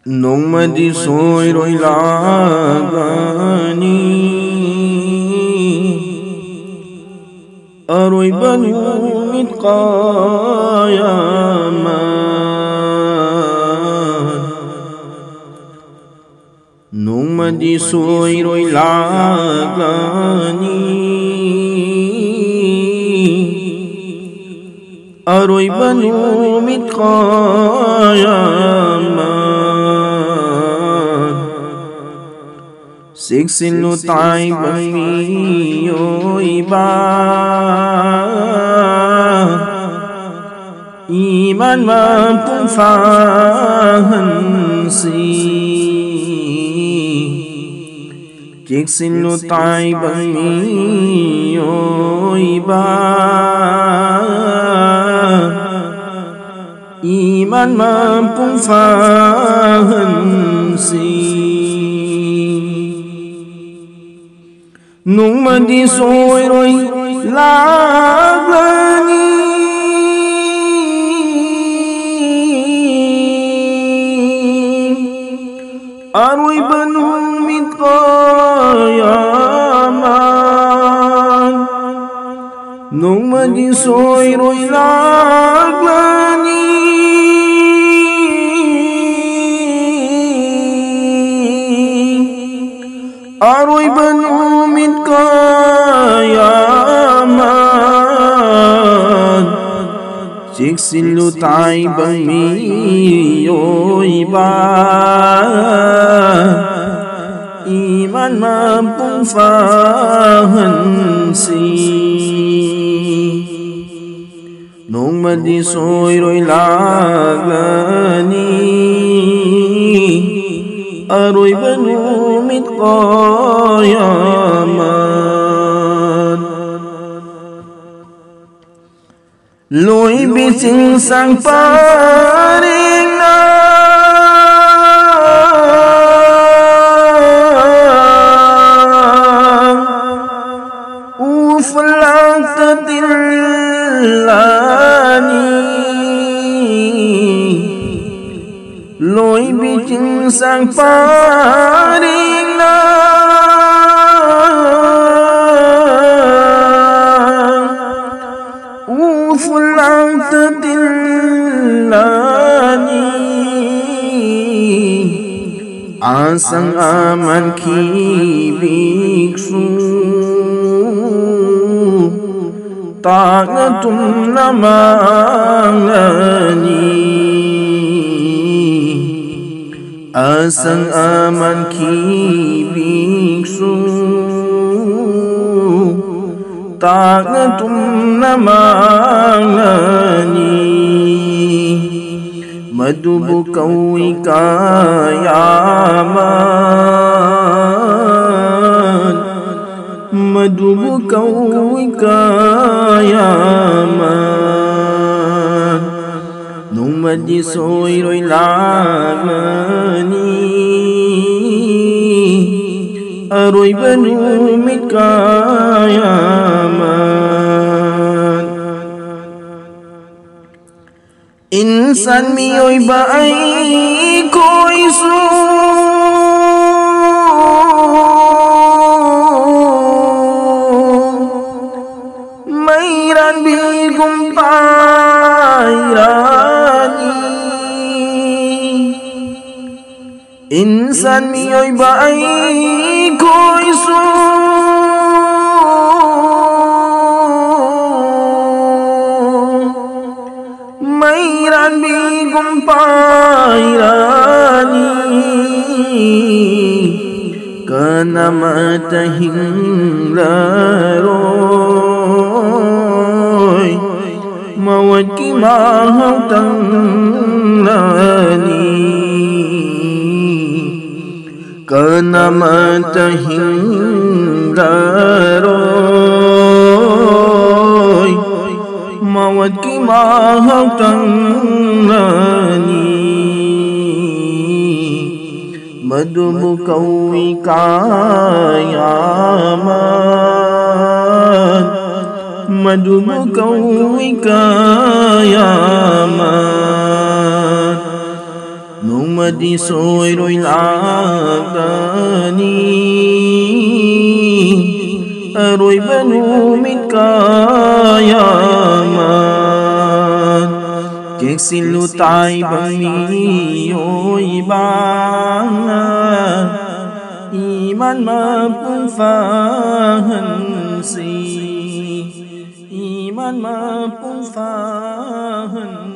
nongmadi soiroi lagani aroiba numit qayaman nongmadi soiroi lagani aroiba numit qayaman Siksin tay bami yoiba iman mampung fahansi Siksin tay bami yoiba iman mampung fahansi Nongmadi soiroi lagani aroiba numit qayaman Nongmadi soiroi lagani aroiba numit qayaman Siksin tay bami yoiba iman mampung fahansi Nongmadi soiroi lagani aroiba numit qayaman Loi bising sang paring na uflang tatilani Loi bising sang paring na ufulang tatilani asang aman kibiksu ta'natum namangani asang aman kibiksu ta'natum namangani madubu kawi kayaman madubu kawi kayaman nongmadi soiroi lagani aroiba numit qayaman insan miyoiba ay koisu mayran bigum pairani insan miyoiba ay koisu mayran bigum pairani kana matahing laroy mawad ki mahaw tanglani kana matahing laroy mawad ki mahaw tanglani madubu kawi kayaman madubu kawi kayaman Nungmadi soy roy lagani Aroy banumit kayaman Kek silutay bamiyoy bangan Iman mapungfahan si Iman mapungfahan